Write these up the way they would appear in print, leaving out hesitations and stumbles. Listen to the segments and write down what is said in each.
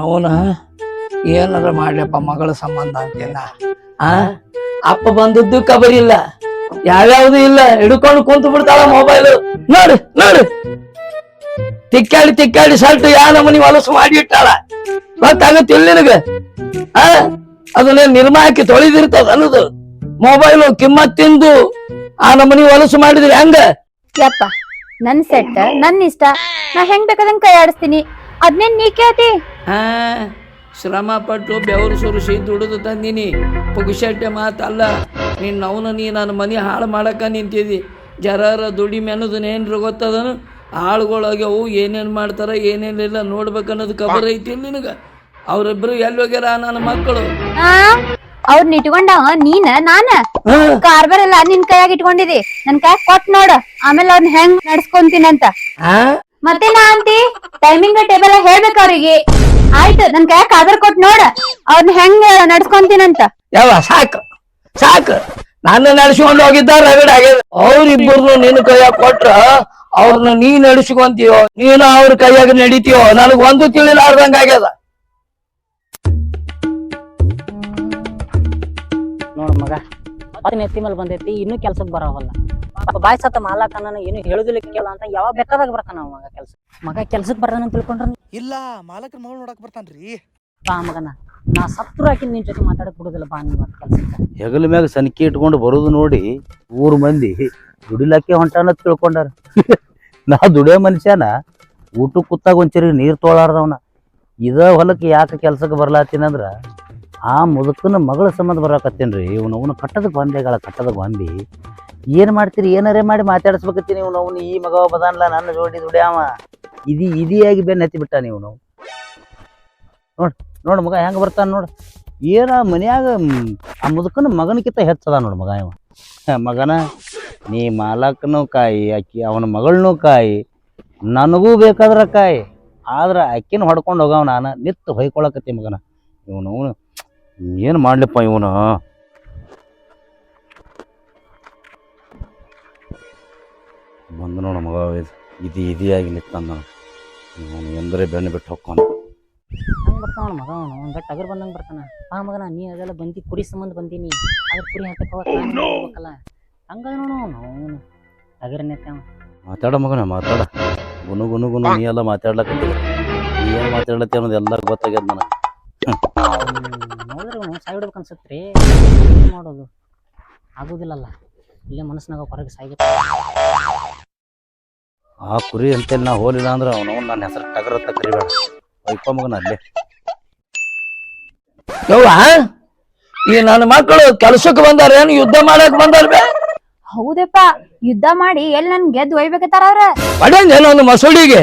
ಅವನ ಏನಾರ ಮಾಡ್ಲಪ್ಪ ಮಗಳ ಸಂಬಂಧ ಅಂತೇನ ಅಪ್ಪ ಬಂದದ್ದು ಕಬರಿ ಇಲ್ಲ, ಯಾವ್ಯಾವ್ದು ಇಲ್ಲ, ಹಿಡ್ಕೊಂಡು ಕುಂತು ಬಿಡ್ತಾಳ ಮೊಬೈಲ್. ನೋಡು ನೋಡು, ತಿಕ್ಕಾಡಿ ಸಲ್ಟು ಯಾ ನಮನಿ ಹೊಲಸು ಮಾಡಿ ಇಟ್ಟಾಳ. ಗೊತ್ತಾಗತ್ತಿಲ್ಲ ನಿನಗ? ಅದನ್ನ ನಿರ್ಮ ಹಾಕಿ ತೊಳಿದಿರ್ತದ ಅನ್ನೋದು. ಮೊಬೈಲು ಕಿಮ್ಮತ್ ತಿಂದು ಆ ನಮನಿ ಹೊಲಸು ಮಾಡಿದ್ರಿ ಹೆಂಗ? ಯಪ್ಪ, ನನ್ ಸೆಟ್ ನನ್ ಇಷ್ಟ, ನಾ ಹೆಂಗ್ ಬೇಕಾದಂಗ್ ಕೈ ಆಡಿಸ್ತೀನಿ. ಅದ್ನೇನ್ ನೀ ಕೇಳ್ತಿ? ಶ್ರಮ ಪಟ್ಟು ಬೆವರು ಸುರಿಸಿ ದುಡಿದು ತಂದಿನಿ, ಪುಗುಶೆಟ್ಟೆ ಮಾತಲ್ಲ. ನೀ ನನ್ನ ಮನೆ ಹಾಳು ಮಾಡಕ ನಿಂತಿದ್ದಿ. ಜರಾರ ದುಡಿಮೆ ಅನ್ನೋದನ್ನ ಏನ್ರ ಗೊತ್ತದನು? ಆಳುಗಳಾಗ್ಯವು, ಏನೇನ್ ಮಾಡ್ತಾರ ಏನೇನಿಲ್ಲ ನೋಡ್ಬೇಕನ್ನೋದು ಖಬರ್ ಐತಿ ನಿನಗ? ಅವ್ರಿಬ್ರು ಎಲ್ಲಿ ಹೋಗ್ಯಾರ ನನ್ನ ಮಕ್ಕಳು? ಅವ್ರನ್ನ ಇಟ್ಕೊಂಡವ ನೀನ ನಾನ ಕಾರ್ಬಾರ್ ಎಲ್ಲ ನಿನ್ ಕೈಯಾಗ ಇಟ್ಕೊಂಡಿದಿ. ನನ್ ಕೈಯಾಗ ಕೊಟ್ ನೋಡ, ಆಮೇಲೆ ಅವ್ರನ್ನ ಹೆಂಗ್ ನಡ್ಸ್ಕೊಂತೀನಂತ. ಮತ್ತೆ ನಾ ಅಂತಿ ಟೈಮಿಂಗ್ ಟೇಬಲ್ ಹೇಳ್ಬೇಕ ಅವ್ರಿಗೆ. ಆಯ್ತು, ನನ್ ಕೈಯಾಗ ಕಾರ್ಬಾರ್ ಕೊಟ್ ನೋಡ, ಅವ್ರನ್ನ ಹೆಂಗ್ ನಡ್ಸ್ಕೊಂತೀನಂತ. ಯಾವ ಸಾಕು ಸಾಕು, ನನ್ನ ನಡೆಸ್ಕೊಂಡು ಹೋಗಿದ್ದಾರ ರಗಡ ಆಗ್ಯದ. ಅವ್ರಿಬ್ಬರು ನಿನ್ನ ಕೈಯಾಗ ಕೊಟ್ರ ಅವ್ರನ್ನ ನೀ ನಡೆಸ್ಕೊಂತೀಯೋ, ನೀನು ಅವ್ರ ಕೈಯಾಗ ನಡಿತೀಯೋ, ನನಗ್ ಒಂದು ತಿಳಿಲಾರ್ದಂಗ ಆಗ್ಯದ. ನೋಡ್ ಮಗ, ನೆತ್ತಿ ಮೇಲೆ ಬಂದೈತಿ, ಇನ್ನೂ ಕೆಲ್ಸಕ್ ಬರವಲ್ಲ. ಬಾಯ್ ಸತ್ತ ಮಾಲಕ ನಾನು ಏನು ಹೇಳುದಿಲ್ಲ ಕೇಳ ಅಂತ ಯಾವಾಗ ಬೇಕಾದಾಗ ಬರ್ತಾನ ಮಗ ಕೆಲ್ಸ. ಮಗ ಕೆಲ್ಸಕ್ ಬರ್ತಾನ ತಿಳ್ಕೊಂಡ್ರ ಇಲ್ಲ, ಮಾಲಕರ ಮಗಳು ನೋಡಕ್ ಬರ್ತಾನ್ರಿ. ಬಾ ಮಗನ, ನಾ ಸತ್ರು ಹಾಕಿ ನಿನ್ ಜೊತೆ ಮಾತಾಡಕ್ ಬಿಡುದಿಲ್ಲ. ಬಾ ನೀವ್ ಕೆಲ್ಸಕ್ಕ. ಹೆಗಲ ಮ್ಯಾಗ ಸನಿಕೆ ಇಟ್ಕೊಂಡು ಬರೋದು ನೋಡಿ ಊರ್ ಮಂದಿ ದುಡಿಲಕ್ಕೆ ಹೊಂಟಾನ ತಿಳ್ಕೊಂಡಾರ. ನಾ ದುಡಿಯೋ ಮನುಷ್ಯನ ಊಟ ಕೂತಾಗ ಒಂಚರಿ ನೀರ್ ತೊಳಾರ್ದವನ. ಇದ ಹೊಲಕ್ಕೆ ಯಾಕೆ ಕೆಲ್ಸಕ್ಕೆ ಬರ್ಲಾತೀನಂದ್ರ ಆ ಮುದುಕನ ಮಗಳ ಸಂಬಂಧ ಬರಾಕತ್ತೇನ್ರಿ. ಇವನು ಕಟ್ಟದ ಗೊಂಬೆಗಳ ಕಟ್ಟದ ಗೊಂಬಿ. ಏನ್ ಮಾಡ್ತೀರಿ? ಏನಾರೇ ಮಾಡಿ ಮಾತಾಡಿಸ್ಬೇಕತ್ತೀನಿ. ಇವನು ಈ ಮಗ ಬದಾನ್ಲ ನನ್ನ ಜೋಡಿ ದುಡಿಯಾವ ಇದಿಯಾಗಿ ಬೆನ್ನ ಹತ್ತಿ ಬಿಟ್ಟ. ನೀವು ನೋಡ್ ಮಗ ಹೆಂಗ ಬರ್ತಾನ ನೋಡ್. ಏನ ಮನ್ಯಾಗ ಆ ಮುದುಕನ ಮಗನಕ್ಕಿಂತ ಹೆಚ್ಚದ ನೋಡ್ ಮಗ. ಇವ ಮಗನ, ನೀ ಮಾಲಕನೂ ಕಾಯಿ, ಅಕ್ಕಿ ಅವನ ಮಗಳನ್ನೂ ಕಾಯಿ, ನನಗೂ ಬೇಕಾದ್ರ ಕಾಯಿ. ಆದ್ರ ಅಕ್ಕಿನ ಹೊಡ್ಕೊಂಡು ಹೋಗವ ನಾನು ನಿತ್ತು ಹೊಯ್ಕೊಳಕತ್ತಿ ಮಗನ. ಇವನು ಏನು ಮಾಡ್ಲಿಪ್ಪ ಇವನು. ಬಂದು ನೋಡ ಮಗ, ಇದಿಯಾಗಿ ನಿತ್ತಂದ ಇವನು ಎಂದರೆ ಬೆಣ್ಣೆ ಬಿಟ್ಟು ಹೋಗ್ಕೊಂಡು ಹಂಗ ಬರ್ತಾವ ಮಗ. ಅವನು ಗಟ್ಟ ಅಗರ್ ಬಂದಂಗ ಬರ್ತಾನ. ಆ ಮಗನ, ನೀ ಅದೆಲ್ಲ ಬಂದಿ ಕುರಿ ಸಂಬಂಧ ಬಂದೀನಿ, ಅದ್ರ ಕುರಿ ಹಾಕಕ್ ಹೋಗಲ್ಲ ಹಂಗ ನೋಡು. ಅವನು ಅಗರ್ ನೆತ್ತಾವ. ಮಾತಾಡ ಮಗನ, ಮಾತಾಡ. ಗುನು ನೀ ಎಲ್ಲ ಮಾತಾಡ್ಲಕತ್ತಿ. ನೀ ಏನು ಮಾತಾಡ್ಲತ್ತಿ ಅನ್ನೋದು ಎಲ್ಲರಿಗೂ ಗೊತ್ತಾಗ್ಯದ ನನಗೆ. ನೋಡಿದ್ರೆ ಸಾಯ್ಬಿಡ್ಬೇಕು ಅನ್ಸತ್ರಿ. ಮಾಡೋದು ಆಗುದಿಲ್ಲಲ್ಲ, ಇಲ್ಲೇ ಮನಸ್ಸಿನಾಗ ಹೊರಗೆ ಸಾಯ್ಬೇಕು. ಆ ಕುರಿ ಅಂತೇಳಿ ನಾ ಹೋಲಿಲ್ಲ ಅಂದ್ರೆ ಅವನು ನನ್ನ ಹೆಸರು ಟಗರತ್ತ ಕರಿಬೇಡ. ಒಯ್ಪ ಮಗನ ಅಲ್ಲೇ. ಯವ್ವ, ಈ ನನ್ನ ಮಕ್ಕಳು ಕೆಲ್ಸಕ್ಕೆ ಬಂದಾರ, ಏನು ಯುದ್ಧ ಮಾಡಕ್ ಬಂದಾರ? ಹೌದಪ್ಪ, ಯುದ್ಧ ಮಾಡಿ ಎಲ್ಲಿ ನನ್ ಗೆದ್ದು ಒಯ್ಬೇಕತ್ತಾರ ಅವ್ರ. ಪಡಂಗೇನೋ ಒಂದು ಮಸೂಡಿಗೆ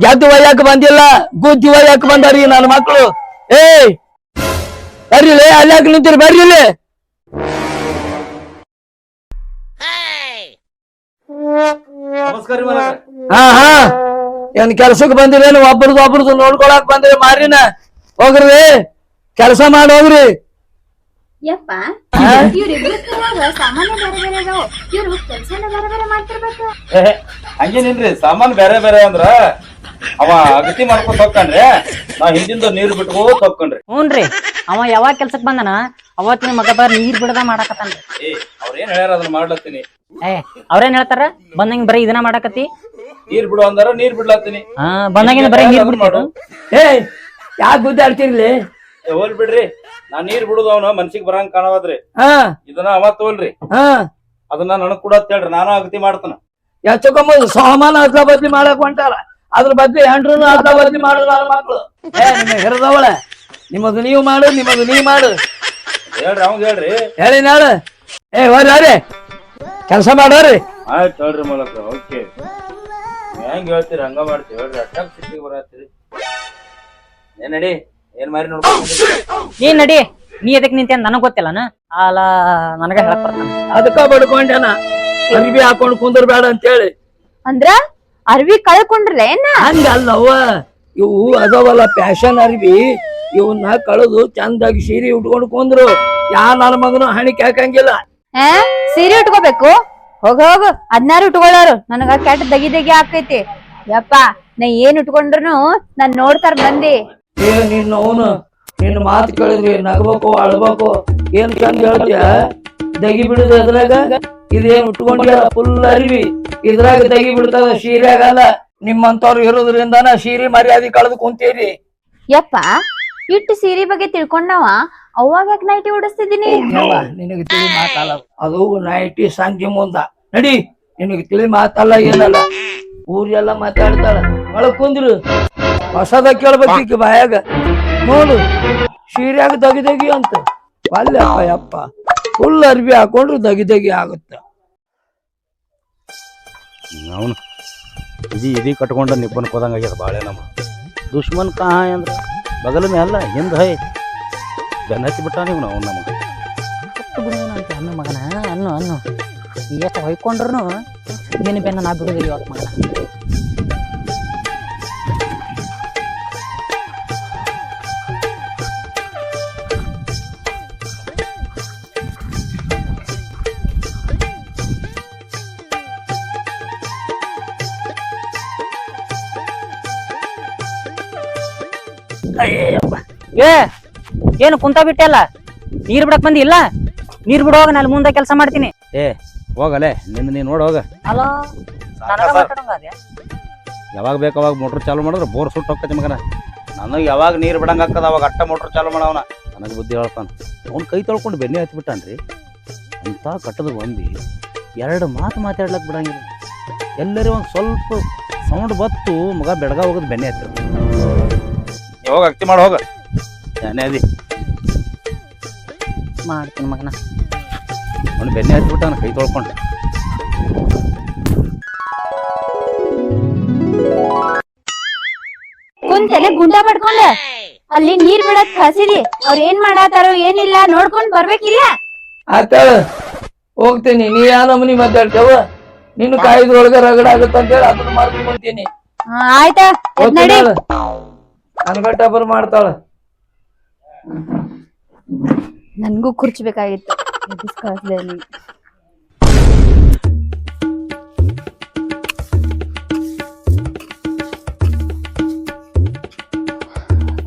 ಗೆದ್ದು ಒಯ್ಯಾಕ ಬಂದಿಲ್ಲ, ಗುದ್ದಿ ಒಯ್ಯಾಕ ಬಂದಾರ ಈ ನನ್ನ ಮಕ್ಕಳು. ಬರ್ರಿಲೆ, ಅಲ್ಲಾಕ ನಿಂತಿರಿ, ಬರ್ರಿಲೆ. ಹಾ ಏನ್ ಕೆಲ್ಸಕ್ಕೆ ಬಂದಿರೇನು? ಒಬ್ರದ್ದು ನೋಡ್ಕೊಳಕ್ ಬಂದ್ರಿ? ಮಾರಿನ ಹೋಗ್ರಿ, ಕೆಲಸ ಮಾಡಿ ಹೋಗ್ರಿ. ಯಪ್ಪ, ಸಾಮಾನ್ಯ ಬೇರೆ ಬೇರೆ ಅದಾವ, ಇವ್ರು ಕೆಲ್ಸನ ಬೇರೆ ಬೇರೆ ಮಾಡ್ತಿರ್ಬೇಕು. ಹಂಗೇನಿಲ್ರಿ, ಸಾಮಾನು ಬೇರೆ ಬೇರೆ ಅಂದ್ರ ಅವ ಅಗತಿ ಮಾಡ್ಕೊತ ಹೋಗ್ಕಂಡ್ರಿ, ನಾ ಹಿಂದಿಂದ ನೀರ್ ಬಿಟ್ಕೋತ ಹೋಗ್ಕಂಡ್ರಿ. ಹ್ಞೂನ್ರಿ, ಅವ ಯಾವಾಗ ಕೆಲ್ಸಕ್ ಬಂದನ ಅವತ್ತಿನ ಮಗ ಬರ ನೀರ್ ಬಿಡದ ಮಾಡಾಕತ್ತಾನ್ರಿ. ಅವ್ರೇನ್ ಹೇಳ್ಯಾರ ಅದನ್ನ ಮಾಡ್ಲತ್ತೀನಿ. ಅವ್ರೇನ್ ಹೇಳ್ತಾರ? ಬಂದಂಗ ಬರೀ ಇದನ್ನ ಮಾಡಾಕತ್ತಿ. ನೀರ್ ಬಿಡು ಅಂದಾರ ನೀರ್ ಬಿಡ್ಲತ್ತೀನಿ. ಬಂದಂಗಿನ ಬರೀ ನೀರ್ ಬಿಡ್ತಾರ. ಯಾಕೆ ಗುದ್ದಾಡ್ತಿರ್ಲಿ? ಹೋಲ್ ಬಿಡ್ರಿ, ನಾ ನೀರ್ ಬಿಡುದು ಅವನು ಮನ್ಸಿಗೆ ಬರಂಗ್ ಕಾಣವದ್ರಿ. ಇದನ್ನ ಅವ ತೋಲ್ರಿ, ಅದನ್ನ ನನಗ್ ಕೂಡ ಹೇಳ್ರಿ, ನಾನು ಅಗತಿ ಮಾಡ್ತಾನ. ಎಚ್ಚಕೊಂಬುದು ಸಾಮಾನು ಅದ್ಲ ಬದ್ಲಿ ಮಾಡಕ್ ಹೊಂಟಾರ, ಅದ್ರ ಬಗ್ಗೆ ಹೆಂಡ್ರನು ಅದ್ಲ ಬದ್ಲಿ ಮಾಡೋದು ನನ್ನ ಮಕ್ಳು. ನಿಮ್ಮ ಹಿರದವಳ, ನಿಮ್ಮದು ನೀವು ಮಾಡು, ನಿಮ್ಮದು ನೀವ್ ಮಾಡು. ಹೇಳ್ರಿ, ಅವಂಗ ಹೇಳ್ರಿ, ಹೇಳಿ ನಾಳೆ. ಹೋರಿ ಕೆಲಸ ಮಾಡೋರಿ. ಆಯ್ತು ಹೇಳ್ರಿ ಮೂಲಕ. ಓಕೆ, ಹೆಂಗ್ ಹೇಳ್ತೀರಿ ಹಂಗ ಮಾಡ್ತೀವಿ ಹೇಳ್ರಿ. ಅಟ್ಟಾಗ ಸಿಟ್ಟಿಗೆ ಬರತ್ತೀರಿ. ಏನ್ ನಡಿ, ಏನ್ ಮಾರಿ ನೋಡ್ಕೊಂಡು ನೀನ್ ನಡಿ. ನೀ ಎದಕ್ ನಿಂತ ನನಗ್ ಗೊತ್ತಿಲ್ಲನ? ಅಲ್ಲ, ನನಗ ಹೇಳಕ್ ಬರ್ತಾನ. ಅದಕ್ಕ ಬಡ್ಕೊಂಡೇನ ಅರ್ಬಿ ಹಾಕೊಂಡ್ ಕುಂದ್ರ ಬೇಡ ಅಂತ ಹೇಳಿ. ಅಂದ್ರ ಅರ್ವಿ ಕಳ್ಕೊಂಡ್ರಲ್ಲ ಏನ? ಹಂಗ ಅಲ್ಲವ್ವ, ಇವು ಅದವಲ್ಲ ಫ್ಯಾಷನ್ ಅರ್ಬಿ, ಇವನ್ನ ಕಳೆದು ಚಂದಾಗಿ ಸೀರೆ ಉಟ್ಕೊಂಡು ಕುಂದ್ರು. ಯಾ ನನ್ನ ಮಗನು ಹಣಿಕೆ ಹಾಕಂಗಿಲ್ಲ. ಸೀರೆ ಉಟ್ಕೋಬೇಕು? ಹೋಗ ಅದ್ನಾರು ಉಟ್ಕೊಳ್ಳೋರು, ನನಗ ಕೆಟ್ಟ ದಗಿ ಆಕೈತಿ. ಯಪ್ಪ ನಾ ಏನ್ ಉಟ್ಕೊಂಡ್ರು ನಾನ್ ನೋಡ್ತಾರ ಮಂದಿ. ನಿನ್ನ ಅವನು ನಿನ್ನ ಮಾತು ಕೇಳಿದ್ವಿ ನಗಬೇಕು ಅಳ್ಬೇಕು ಏನ್ ಚಂದ ಹೇಳ್ತೀಯ. ದಗಿ ಬಿಡುದು ಅದ್ರಾಗ ಇದೇನ್ ಉಟ್ಕೊಂಡ್ಯ ಫುಲ್ ಅರಿವಿ ಇದ್ರಾಗ ದಗಿ ಬಿಡ್ತದ, ಸೀರೆಗಲ್ಲ. ನಿಮ್ಮಂತವ್ರು ಇರೋದ್ರಿಂದಾನ ಸೀರೆ ಮರ್ಯಾದೆ ಕಳೆದು ಕುಂತೀರಿ. ಯಪ್ಪ ಇಟ್ಟು ಸೀರೆ ಬಗ್ಗೆ ತಿಳ್ಕೊಂಡವ ಅವಾಗ ಯಾಕೆ ನೈಟಿ ಉಡಿಸ್ತಿದ್ದೀನಿ? ನಿನಗೆ ತಿಳಿ ಮಾತಲ್ಲ ಅದು, ನೈಟಿ ಸಂಜೆ ಮುಂದ ನಡಿ. ನಿನಗೆ ತಿಳಿ ಮಾತಲ್ಲ ಏನಲ್ಲ, ಊರೆಲ್ಲ ಮಾತಾಡ್ತಾಳ. ಒಳಗ್ ಕುಂದ್ರು ಹೊಸದ ಕೇಳ್ಬೇಕೀಗ ಬಾಯಾಗ. ನೋಡು ಸೀರೆಯಾಗ ದಗಿ ಅಂತ ಅಲ್ಲಪ್ಪ ಯಪ್ಪ, ಫುಲ್ ಅರ್ಬಿ ಹಾಕೊಂಡ್ರು ದಗಿ ಆಗುತ್ತ. ಅವನು ಇದಿ ಕಟ್ಕೊಂಡ ನಿಬ್ಬನ್ ಕೋದಂಗ ಆಗ್ಯದ ಬಾಳೆ. ನಮ್ಮ ದುಶ್ಮನ್ ಕಾ ಅಂದ್ರೆ ಬಗಲ ಮೇ ಅಲ್ಲ ಹಿಂದ ಹೈ ಬೆನ್ನ ಹಚ್ಚಿ ಬಿಟ್ಟ ನೀವು ನಾವು ನಮಗೆ ಅನ್ನ ಮಗನ ಅನ್ನು ಎಷ್ಟು ಹೊಯ್ಕೊಂಡ್ರು ಏನು ಬೆನ್ನ ನಾ ಬಿಡುದಿಲ್ಲ ಇವತ್ತು ಮಗನ. ಏನು ಕುಂತ ಬಿಟ್ಟೆಲ್ಲ, ನೀರ್ ಬಿಡಕ್ ಬಂದಿ ಇಲ್ಲ? ನೀರ್ ಬಿಡುವಾಗ ನಾನು ಮುಂದೆ ಕೆಲಸ ಮಾಡ್ತೀನಿ. ಹೋಗಲೇ ನಿನ್ನ ನೀ ನೋಡ್ ಹೋಗ. ಅಲೋ ಯಾವಾಗ ಬೇಕು ಅವಾಗ ಮೋಟ್ರ್ ಚಾಲು ಮಾಡಿದ್ರೆ ಬೋರ್ ಸುಟ್ಟು ಹೋಗ್ತೈತಿ ಮಗನ. ನನಗೆ ಯಾವಾಗ ನೀರು ಬಿಡಂಗ ಆಗ್ತದ ಅವಾಗ ಅಟ್ಟ ಮೋಟ್ರ್ ಚಾಲು ಮಾಡವನ. ನನಗೆ ಬುದ್ಧಿ ಹೇಳ್ತಾನ. ಅವ್ನು ಕೈ ತೊಳ್ಕೊಂಡು ಬೆನ್ನೆ ಹಚ್ಬಿಟ್ಟಾನ್ರಿ. ಅಂತ ಕಟ್ಟದ ಬಂದು ಎರಡು ಮಾತು ಮಾತಾಡ್ಲಕ್ ಬಿಡಂಗಿಲ್ಲ. ಎಲ್ಲರೂ ಒಂದು ಸ್ವಲ್ಪ ಸೌಂಡ್ ಬತ್ತು ಮಗ ಬೆಳಗ ಹೋಗೋದು ಬೆನ್ನೆ ಹತ್ತಿರ. ಹೋಗ ಅಕ್ತಿ ಮಾಡಿ ಹೋಗ ಏನೇ ಅದಿ ಮಾಡ್ತೀನಿ ಮಗನ. ಅವ್ನು ಬೆನ್ನೆ ಹಚ್ಬಿಟ್ಟಾನ ಕೈ ತೊಳ್ಕೊಂಡು. ಕುಂತಲೆ ಗುಂಡ ಪಡ್ಕೊಂಡ ಅಲ್ಲಿ ನೀರ್ ಬಿಡಕ್ ಹಸಿದಿ. ಅವ್ರ ಏನ್ ಮಾಡಾತಾರೋ ಏನಿಲ್ಲ ನೋಡ್ಕೊಂಡ್ ಬರ್ಬೇಕಿಲ್ಲ. ಆತಾಳ ಹೋಗ್ತೀನಿ. ನೀ ಯಾ ನಮನಿ ಮಾತಾಡ್ತೇವ? ನಿನ್ನ ಕಾಯ್ದ್ರೊಳಗ ರಗಡ ಆಗುತ್ತ ಅಂತ ಹೇಳಿ ಅದನ್ನ ಮಾಡ್ಕೊಂತೀನಿ. ಆಯ್ತಾ ನಡಿ. ಅನ್ಗಟ್ಟ ಬರ್ ಮಾಡ್ತಾಳ. ನನ್ಗೂ ಕುರ್ಚ್ಬೇಕಾಗಿತ್ತು.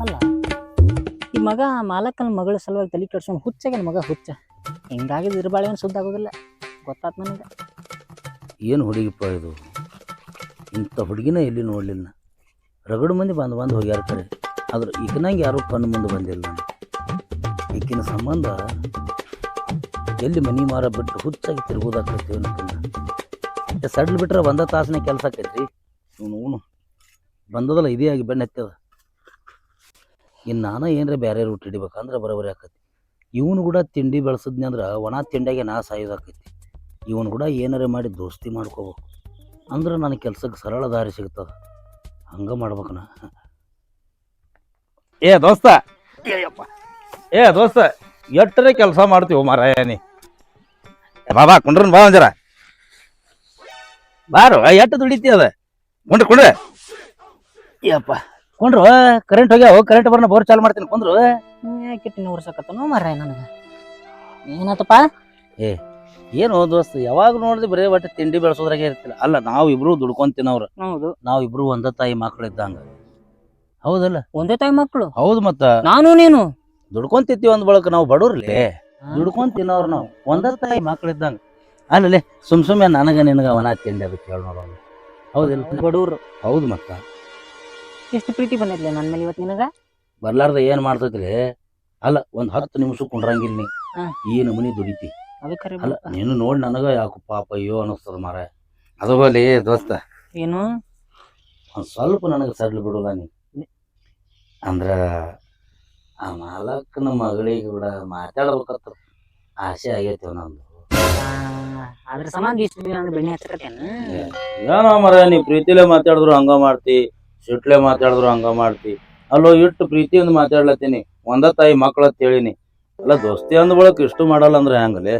ಅಲ್ಲ ಈ ಮಗ ಮಾಲಕನ ಮಗಳ ಸಲುವಾಗಿ ತಲೆ ಕೆಡ್ಸೋನ್ ಹುಚ್ಚಾಗೇನ ಮಗ ಹುಚ್ಚ. ಹಿಂಗಾಗಿದ್ದು ಇರ್ಬಾಳೆ ಏನು ಸುದ್ದ ಆಗೋದಿಲ್ಲ. ಗೊತ್ತಾತ್ ನನಗೆ. ಏನು ಹುಡುಗಿಪ್ಪ ಇದು? ಇಂಥ ಹುಡುಗಿನ ಎಲ್ಲಿ ನೋಡಲಿಲ್ಲ. ರಗಡು ಮಂದಿ ಬಂದು ಹೋಗ್ಯಾರ ಕಡೆ. ಆದ್ರೆ ಈಗಿನಂಗೆ ಯಾರೂ ಕಣ್ಣು ಮುಂದೆ ಬಂದಿಲ್ಲ. ಈಗಿನ ಸಂಬಂಧ ಎಲ್ಲಿ ಮನಿ ಮಾರ ಬಿಟ್ಟು ಹುಚ್ಚಾಗಿ ತಿರ್ಗೋದಾಕೈತಿ ಅನ್ನೋದನ್ನ ಸಡ್ಲ್ ಬಿಟ್ರೆ ಒಂದ ತಾಸನೇ ಕೆಲಸ ಆಕೈತ್ರಿ. ಇವನು ಬಂದದಲ್ಲ ಇದೇ ಆಗಿ ಬೆನ್ನ ಹತ್ತದ. ಇನ್ನು ನಾನು ಏನರ ಬೇರೆ ರೂಟ್ ಹಿಡಿಬೇಕಂದ್ರೆ ಬರೋಬರಿ ಆಕೈತಿ. ಇವನು ಕೂಡ ತಿಂಡಿ ಬೆಳೆಸಿದ್ನಿ ಅಂದ್ರೆ ಒಣ ತಿಂಡಿಯಾಗೆ ನಾ ಸಾಯೋದಾಕೈತಿ. ಇವನು ಕೂಡ ಏನಾರ ಮಾಡಿ ದೋಸ್ತಿ ಮಾಡ್ಕೋಬೇಕು ಅಂದ್ರೆ ನನ್ನ ಕೆಲ್ಸಕ್ಕೆ ಸರಳ ದಾರಿ ಸಿಗ್ತದ. ಹಂಗ ಮಾಡ್ಬೇಕನ. ದೋಸ್ತ ದೋಸ್ತ ಎಟ್ಟರೆ ಕೆಲಸ ಮಾಡ್ತೀವ ಮಾರಾಯನಿ. ಬಾಬಾ ಕುಂಡ್ರನ್ ಬಾ ಒಂಜರ ಬಾರು. ಎಟ್ಟು ದುಡಿತಿ ಅದ ಕುಂಡ್ರೆ ಯಪ್ಪ ಕುಂಡ್ರು. ಕರೆಂಟ್ ಹೋಗ್ಯಾವ, ಕರೆಂಟ್ ಬರ್ನ ಬೋರ್ ಚಾಲು ಮಾಡ್ತೀನಿ ಕುಂದ್ರು. ಕಿಟ್ಟಿನ ಉರ್ಸಕತ್ತನು ಮಾರಾಯ ನನಗೆ. ಏನಾತಪ್ಪ? ಏನು ದೋಸ್ತ ಯಾವಾಗ ನೋಡಿದ್ರೆ ಬರೀ ಒಟ್ಟು ತಿಂಡಿ ಬೆಳೆಸೋದ್ರಾಗೆ ಇರ್ತಿಲ್ಲ. ಅಲ್ಲ ನಾವು ಇಬ್ರು ದುಡ್ಕೊಂತಿನವ್ರ. ಹೌದು, ನಾವ್ ಇಬ್ರು ಒಂದ ತಾಯಿ ಮಕ್ಳು ಇದ್ದಂಗ. ಹೌದಲ್ಲ? ಒಂದೇ ತಾಯಿ ಮಕ್ಕಳು. ಹೌದು. ಮತ್ತ ನಾನು ನೀನು ದುಡ್ಕೊಂತಿತ್ತೀವಿ ಒಂದ್ ಬಳಕ ನಾವು ಬಡವ್ರಲಿ ದುಡ್ಕೊಂತಿನವ್ರ. ನಾವು ಒಂದ ತಾಯಿ ಮಕ್ಳು ಇದ್ದಂಗ. ಅಲ್ಲೇ ಸುಮ್ನೆ ನನಗ ನಿನಗ ಅವನ ತಿಂಡಿ ಅದಕ್ಕೆ ಹೇಳ ನೋಡ. ಹೌದಿಲ್ಲ? ಬಡವ್ರು. ಹೌದು. ಮತ್ತ ಎಷ್ಟು ಪ್ರೀತಿ ಬಂದಿದ್ಲೆ ನನ್ ಮೇಲೆ ಇವತ್ತು ನಿನಗ? ಬರ್ಲಾರ್ದ ಏನ್ ಮಾಡ್ತೈತ್ರಿ? ಅಲ್ಲ ಒಂದ್ 10 ನಿಮಿಷ ಕುಂಡ್ರಂಗಿಲ್ಲ ನೀ. ಈ ನಮನಿ ದುಡಿತಿ. ಅಲ್ಲ ನೀನು ನೋಡಿ ನನಗ ಯಾಕೆ ಪಾಪ ಅಯ್ಯೋ ಅನಿಸ್ತದ ಮಾರ. ಅದು ಹೋಲಿ ದೋಸ್ತ, ಏನು ಒಂದ್ ಸ್ವಲ್ಪ ನನಗೆ ಸಡ್ಲು ಬಿಡಲ್ಲ ನೀ. ಅಂದ್ರ ಆ ಮಾಲಕನ ಮಗಳಿಗೆ ಕೂಡ ಮಾತಾಡ್ಬೇಕತ್ತ ಆಸೆ ಆಗೈತಿ ನಂದು. ಅದ್ರ ಸಂಬಂಧ ಇಷ್ಟು ದಿನ ಬೆಣ್ಣೆ ಹಚ್ಚಕತ್ತೇನ? ಏನೋ ಮರ, ನೀ ಪ್ರೀತಿಲೇ ಮಾತಾಡಿದ್ರು ಹಂಗ ಮಾಡ್ತಿ, ಸಿಟ್ಲೆ ಮಾತಾಡಿದ್ರು ಹಂಗ ಮಾಡ್ತಿ. ಅಲ್ಲೋ ಇಟ್ಟು ಪ್ರೀತಿಯಿಂದ ಮಾತಾಡ್ಲತ್ತೀನಿ, ಒಂದ ತಾಯಿ ಮಕ್ಕಳ ಹೇಳಿನಿ. ಅಲ್ಲ ದೋಸ್ತಿ ಅಂದ ಬಳಕ ಇಷ್ಟು ಮಾಡಲ್ಲ ಅಂದ್ರೆ ಹೆಂಗಲೇ?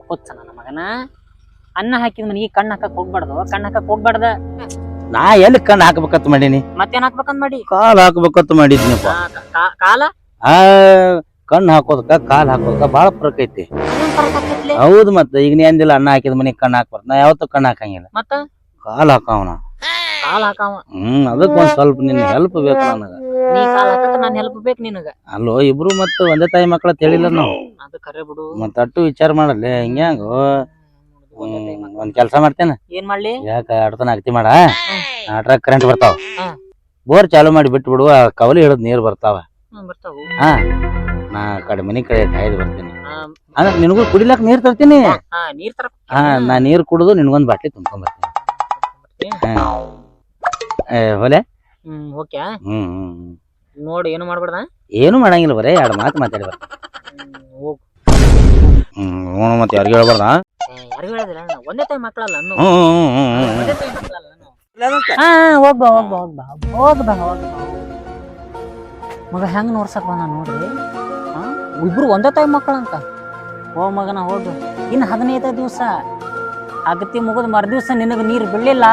ಹುಚ್ಚ ನನ್ನ ಮಗನ. ಅನ್ನ ಹಾಕಿದ ಮನಿಗೆ ಕಣ್ಣು ಹಾಕಕ್ ಹೋಗ್ಬಾರ್ದು. ಕಣ್ಣು ಹಾಕಕ್ ಹೋಗ್ಬಾರ್ದ. ನಾ ಎಲ್ಲಿ ಕಣ್ಣು ಹಾಕ್ಬೇಕತ್ ಮಾಡೀನಿ? ಮತ್ತೇನ್ ಹಾಕ್ಬೇಕಂತ ಮಾಡಿ? ಕಾಲ್ ಹಾಕ್ಬೇಕತ್ ಮಾಡಿದ್ನಪ್ಪ. ಕಾಲ ಕಣ್ಣು ಹಾಕೋದಕ್ಕ ಕಾಲ್ ಹಾಕೋದಕ್ಕ ಬಾಳ ಫರಕ್ ಐತಿ. ಅದೇನ್ ಫರಕ್ ಆಕೈತ್ಲೆ? ಹೌದು ಮತ್ತ ಈಗ ನೀ ಅಂದಿಲ್ಲ ಅನ್ನ ಹಾಕಿದ ಮನಿಗ್ ಕಣ್ಣು ಹಾಕ್ಬಾರ್ದು. ನಾ ಯಾವತ್ತೂ ಕಣ್ಣು ಹಾಕಂಗಿಲ್ಲ, ಮತ್ತ ಕಾಲ್ ಹಾಕವನ. ಕಾಲ್ ಹಾಕಾವ. ಅದಕ್ ಒಂದ್ ಸ್ವಲ್ಪ ನಿನ್ ಹೆಲ್ಪ್ ಬೇಕು ನನಗ. ನೀ ಕಾಲ್ ಹಾಕಕ್ಕ ನಾನ್ ಹೆಲ್ಪ್ ಬೇಕು ನಿನಗ. ಅಲ್ಲೋ ಇಬ್ರು ಮತ್ತ ಒಂದೇ ತಾಯಿ ಮಕ್ಕಳ ತಿಳಿಲ್ಲ ನಾವು. ಅದು ಕರೆ ಬಿಡು. ಮತ್ತ ಅಟ್ಟು ವಿಚಾರ ಮಾಡಲ್ಲ ಹಿಂಗ್ಯಾಂಗ. ಒಂದ್ ಕೆಲ್ಸ ಮಾಡ್ತೇನ, ಏನ್ ಮಾಡ್ಲಿ? ಯಾಕ ಅಡ್ತನ ಅಗತಿ ಮಾಡ, ಅಟ್ರಾಗ ಕರೆಂಟ್ ಬರ್ತಾವ, ಹಾ. ಬೋರ್ ಚಾಲು ಮಾಡಿ ಬಿಟ್ಟು ಬಿಡು, ಆ ಕವಲಿ ಹಿಡಿದ್ ನೀರ್ ಬರ್ತಾವ. ಬರ್ತಾವು. ಹಾ ನಾ ಕಡೆ ಮನಿ ಕಡೆ ಕಾಯ್ದು ಬರ್ತೀನಿ. ಅಂದ್ರೆ ನಿನಗೂ ಕುಡಿಲಾಕ ನೀರ್ ತರ್ತೀನಿ. ನೀರ್ ತರ. ಹಾ ನಾ ನೀರ್ ಕುಡಿದು ನಿನ್ಗೊಂದ್ ಬಾಟ್ಲಿ ತುಂಬ್ಕೊಂಡ್ ಬರ್ತೀನಿ. ಹೊಲೆ ಓಕೆ. ನೋಡಿ ಏನು ಮಾಡ್ಬೇಡ. ಏನು ಮಾಡಂಗಿಲ್ಲ, ಬರೇ ಎರಡು ಮಾತು ಮಾತಾಡಿ ಬರ್ತೀನಿ. ಹೋಗ್. ಮತ್ತೆ ಯಾರಿಗೂ ಹೇಳ್ಬಾರ್ದ. ಯಾರಿಗೂ ಹೇಳೋದಿಲ್ಲ, ಒಂದೇ ತಾಯಿ ಮಕ್ಕಳಲ್ಲ. ಹೋಗ್ಬಾ ಹೋಗ್ಬಾ ಹೋಗ್ಬಾ ಹೋಗ್ಬಾ ಹೋಗ್ಬಾ. ಮಗ ಹೆಂಗ್ ನೋಡ್ಸಕ್ ಬಂದ ನೋಡ್ರಿ. ಇಬ್ರು ಒಂದೇ ತಾಯಿ ಮಕ್ಕಳಂತ. ಹೋ ಮಗನ ಹೋಗು. ಇನ್ನು 15 ದಿವಸ ಅಗತಿ ಮುಗಿದ್ ಮರ್ದಿವ್ಸ ನಿನಗ ನೀರ್ ಬೀಳಿಲ್ಲ,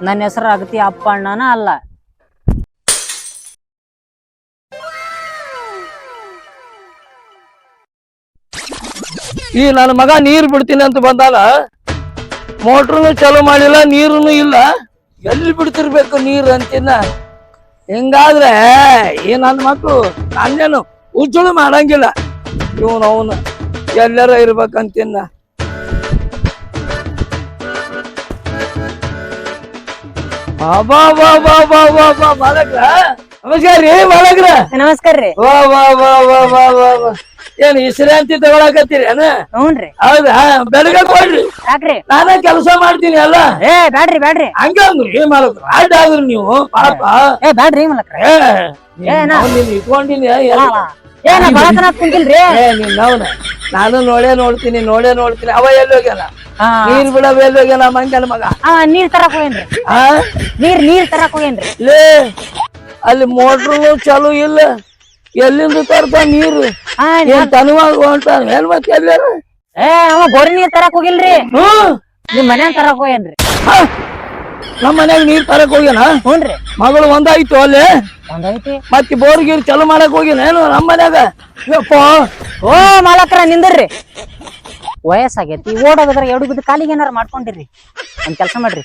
ನನ್ನ ಹೆಸರು ಅಗತಿ ಅಪ್ಪಣ್ಣನ ಅಲ್ಲ. ಈ ನನ್ನ ಮಗ ನೀರ್ ಬಿಡ್ತೀನಿ ಅಂತ ಬಂದಾನ, ಮೋಟ್ರನು ಚಾಲು ಮಾಡಿಲ್ಲ, ನೀರುನು ಇಲ್ಲ. ಎಲ್ಲಿ ಬಿಡ್ತಿರ್ಬೇಕು ನೀರು ಅಂತಿನ್ನ. ಹಿಂಗಾದ್ರೆ ಈ ನನ್ನ ಮಕ್ಳು ನಾನೇನು ಉಜ್ಜಳು ಮಾಡಂಗಿಲ್ಲ. ಇವನು ಅವನು ಎಲ್ಲರ ಇರ್ಬೇಕಂತಿನ್ನ. ಬಾಬಾ ಬಾಬಾ ಬಾಬಾ ಬಾ ಬಾಲಕ್ರ, ನಮಸ್ಕಾರ ರೀ ಬಾಲಕ್ರ. ನಮಸ್ಕಾರ ರೀ. ವಾ ವಾ ವಾ ವಾ ವಾ ವಾ ವಾ. ಏನ್ ವಿಶ್ರಾಂತಿ ತಗೊಳಕತ್ತೀರಿ ಅನ? ಹ್ಞೂನ್ರಿ. ಹೌದಾ, ಬೆಳಗ್ಗೆ ಕೊಡ್ರಿ, ಯಾಕ್ರಿ? ನಾನೇ ಕೆಲಸ ಮಾಡ್ತೀನಿ ಅಲ್ಲ. ಬ್ಯಾಡ್ರಿ ಬ್ಯಾಡ್ರಿ. ಹಂಗಂದ್ರಿ ಏನ್ ಮಾಡ್ಬೇಕು, ಅಡ್ಡ ಆದ್ರಿ ನೀವು ಪಾಪ. ಬ್ಯಾಡ್ರಿ ಮಲಕ್ರ. ಇಟ್ಕೊಂಡಿನಿ ಏನ ಬಳಕನ ಕುಂತಿಲ್ರಿ. ನಾನು ನೋಡ್ತೀನಿ ಅವ ಎಲ್ಲಿ ಹೋಗ್ಯಾನ? ನೀರ್ ಬಿಡವ ಎಲ್ಲಿ ಹೋಗ್ಯಾನ ಮಂಗನ ಮಗ? ನೀರ್ ತರಕ್ ಹೋಗೇನ್ರಿ. ನೀರ್ ತರಕ್ ಹೋಗೇನ್ರಿ. ಲೇ ಅಲ್ಲಿ ಮೋಟ್ರು ಚಾಲು ಇಲ್ಲ, ಎಲ್ಲಿಂದ ತರ್ತ ನೀರು? ಏನ್ ತನುವಾಗ ಹೊಂಟಾನ ಏನ್ ಮತ್ತೆ ಎಲ್ಲಾರ? ಅವ ಗೋರಿ ನೀರ್ ತರಕ್ ಹೋಗಿಲ್ರಿ, ನಿಮ್ ಮನ್ಯಾಗ ತರಕ್ ಹೋಗೇನ್ರಿ. ನಮ್ಮ ಮನ್ಯಾಗ ನೀರ್ ತರಕ್ ಹೋಗ್ಯಾನ? ಹ್ಞೂನ್ರಿ. ಮಗಳು ಒಂದಾಯ್ತು ಅಲ್ಲೇ, ಒಂದೈತಿ. ಮತ್ತೆ ಬೋರ್ ಗೀರ್ ಚಾಲು ಮಾಡಕ್ ಹೋಗಿನ ಏನು ನಮ್ಮ ಮನ್ಯಾಗ? ಓ ಮಾಲಕ್ರ ನಿಂದ್ರಿ, ವಯಸ್ಸಾಗೈತಿ, ಓಡೋಗದ್ರ ಎರಡು ಬಿದ್ದು ಕಾಲಿಗೆ ಏನಾರ ಮಾಡ್ಕೊಂಡಿರಿ. ಒಂದ್ ಕೆಲ್ಸ ಮಾಡ್ರಿ,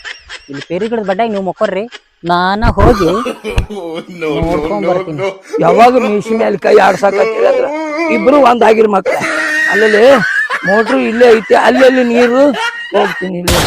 ಇಲ್ಲಿ ಪೇರಿ ಗಿಡದ ಬಡ್ಡಾಗ ನೀವು ಮಕ್ಕೊರ್ರಿ, ನಾನ ಹೋಗಿ ನೋಡ್ಕೊಂಡ್ ಬರ್ತೀನಿ. ಯಾವಾಗ ಮೀಸಿ ಮೇಲೆ ಕೈ ಆಡ್ಸಾಕತ್ತೀರಿ ಅದ್ರ ಇಬ್ರು ಒಂದಾಗಿರ್ ಮಕ್ಳ. ಅಲ್ಲಿ ಮೋಟ್ರು ಇಲ್ಲೇ ಐತಿ, ಅಲ್ಲಿ ನೀರು ಹೋಗ್ತೀನಿ ಇಲ್ಲಿ.